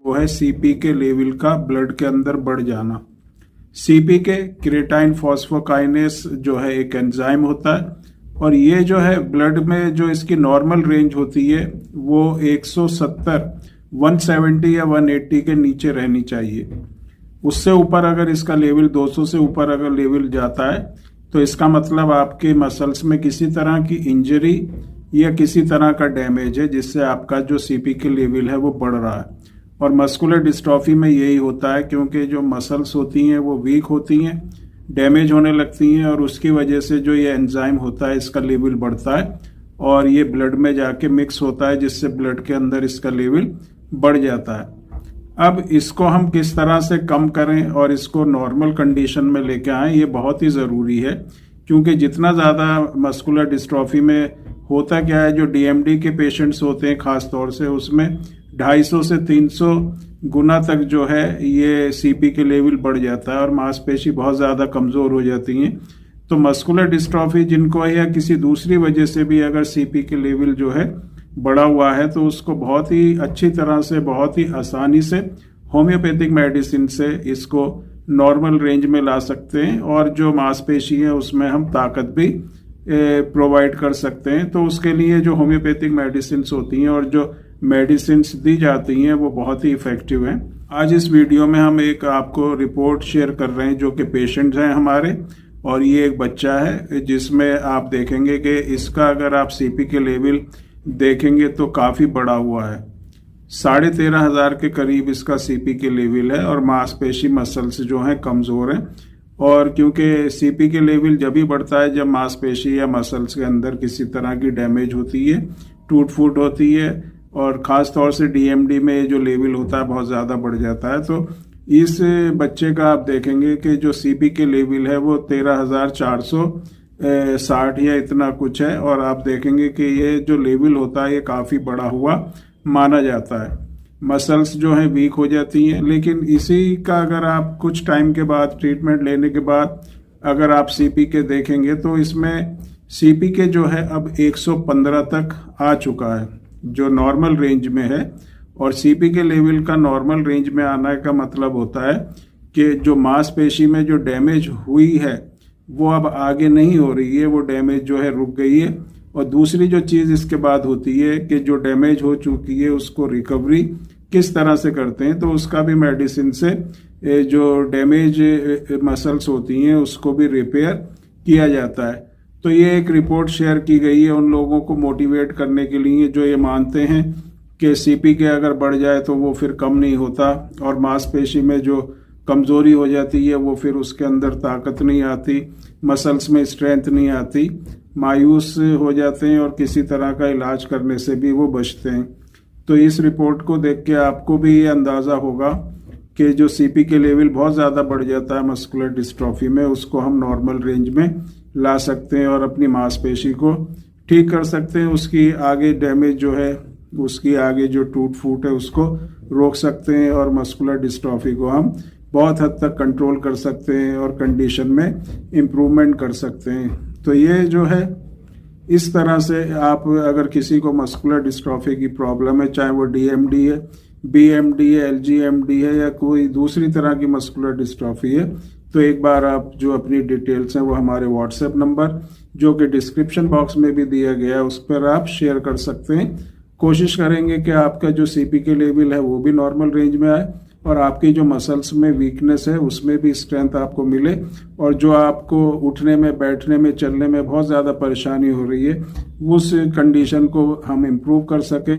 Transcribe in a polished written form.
वो है सीपी के लेवल का ब्लड के अंदर बढ़ जाना। सीपी के क्रिएटाइन फॉस्फोकाइनेस जो है एक एंजाइम होता है, और ये जो है ब्लड में जो इसकी नॉर्मल रेंज होती है वो 170, 170 या 180 के नीचे रहनी चाहिए। उससे ऊपर अगर इसका लेवल 200 से ऊपर अगर लेवल जाता है तो इसका मतलब आपके मसल्स में किसी तरह की इंजरी या किसी तरह का डैमेज है, जिससे आपका जो सीपी के लेवल है वो बढ़ रहा है। और मस्कुलर डिस्ट्रॉफी में यही होता है, क्योंकि जो मसल्स होती हैं वो वीक होती हैं, डैमेज होने लगती हैं, और उसकी वजह से जो ये एंजाइम होता है इसका लेवल बढ़ता है और ये ब्लड में जाके मिक्स होता है, जिससे ब्लड के अंदर इसका लेवल बढ़ जाता है। अब इसको हम किस तरह से कम करें और इसको नॉर्मल कंडीशन में लेके आएं, ये बहुत ही ज़रूरी है। क्योंकि जितना ज़्यादा मस्कुलर डिस्ट्रॉफी में होता क्या है, जो डीएमडी के पेशेंट्स होते हैं खास तौर से, उसमें 250 से 300 गुना तक जो है ये सीपी के लेवल बढ़ जाता है और मांसपेशी बहुत ज़्यादा कमज़ोर हो जाती हैं। तो मस्कुलर डिस्ट्रॉफी जिनको है या किसी दूसरी वजह से भी अगर सीपी के लेवल जो है बढ़ा हुआ है, तो उसको बहुत ही अच्छी तरह से, बहुत ही आसानी से होम्योपैथिक मेडिसिन से इसको नॉर्मल रेंज में ला सकते हैं, और जो मांसपेशी है उसमें हम ताकत भी प्रोवाइड कर सकते हैं। तो उसके लिए जो होम्योपैथिक मेडिसिन होती हैं और जो मेडिसिन दी जाती हैं वो बहुत ही इफेक्टिव हैं। आज इस वीडियो में हम एक आपको रिपोर्ट शेयर कर रहे हैं जो कि पेशेंट्स हैं हमारे, और ये एक बच्चा है जिसमें आप देखेंगे कि इसका अगर आप सीपी के लेवल देखेंगे तो काफ़ी बड़ा हुआ है। 13,500 के करीब इसका सीपी के लेवल है, और मांसपेशी मसल्स जो हैं कमज़ोर हैं। और क्योंकि सीपी के लेवल जब ही बढ़ता है जब मांसपेशी या मसल्स के अंदर किसी तरह की डैमेज होती है, टूट फूट होती है, और ख़ास तौर से डीएमडी में जो लेवल होता है बहुत ज़्यादा बढ़ जाता है। तो इस बच्चे का आप देखेंगे कि जो सीपी के लेवल है वो 13,460 या इतना कुछ है, और आप देखेंगे कि ये जो लेवल होता है ये काफ़ी बड़ा हुआ माना जाता है। मसल्स जो हैं वीक हो जाती हैं, लेकिन इसी का अगर आप कुछ टाइम के बाद, ट्रीटमेंट लेने के बाद अगर आप सीपी के देखेंगे तो इसमें सीपी के जो है अब 115 तक आ चुका है, जो नॉर्मल रेंज में है। और सीपी के लेवल का नॉर्मल रेंज में आने का मतलब होता है कि जो मांसपेशी में जो डैमेज हुई है वो अब आगे नहीं हो रही है, वो डैमेज जो है रुक गई है। और दूसरी जो चीज़ इसके बाद होती है कि जो डैमेज हो चुकी है उसको रिकवरी किस तरह से करते हैं, तो उसका भी मेडिसिन से जो डैमेज मसल्स होती हैं उसको भी रिपेयर किया जाता है। तो ये एक रिपोर्ट शेयर की गई है उन लोगों को मोटिवेट करने के लिए जो ये मानते हैं कि सीपी के अगर बढ़ जाए तो वो फिर कम नहीं होता, और मांसपेशी में जो कमज़ोरी हो जाती है वो फिर उसके अंदर ताकत नहीं आती, मसल्स में स्ट्रेंथ नहीं आती, मायूस हो जाते हैं और किसी तरह का इलाज करने से भी वो बचते हैं। तो इस रिपोर्ट को देख के आपको भी ये अंदाज़ा होगा कि जो सीपी के लेवल बहुत ज़्यादा बढ़ जाता है मस्कुलर डिस्ट्रॉफी में, उसको हम नॉर्मल रेंज में ला सकते हैं और अपनी मांसपेशी को ठीक कर सकते हैं। उसकी आगे डैमेज जो है, उसकी आगे जो टूट फूट है उसको रोक सकते हैं, और मस्कुलर डिस्ट्रॉफी को हम बहुत हद तक कंट्रोल कर सकते हैं और कंडीशन में इम्प्रूवमेंट कर सकते हैं। तो ये जो है इस तरह से आप अगर किसी को मस्कुलर डिस्ट्रॉफी की प्रॉब्लम है, चाहे वो डीएमडी है, बीएमडी है, एलजीएमडी है या कोई दूसरी तरह की मस्कुलर डिस्ट्रॉफी है, तो एक बार आप जो अपनी डिटेल्स हैं वो हमारे व्हाट्सएप नंबर जो कि डिस्क्रिप्शन बॉक्स में भी दिया गया है उस पर आप शेयर कर सकते हैं। कोशिश करेंगे कि आपका जो सीपी के लेवल है वो भी नॉर्मल रेंज में आए, और आपकी जो मसल्स में वीकनेस है उसमें भी स्ट्रेंथ आपको मिले, और जो आपको उठने में, बैठने में, चलने में बहुत ज़्यादा परेशानी हो रही है उस कंडीशन को हम इम्प्रूव कर सकें।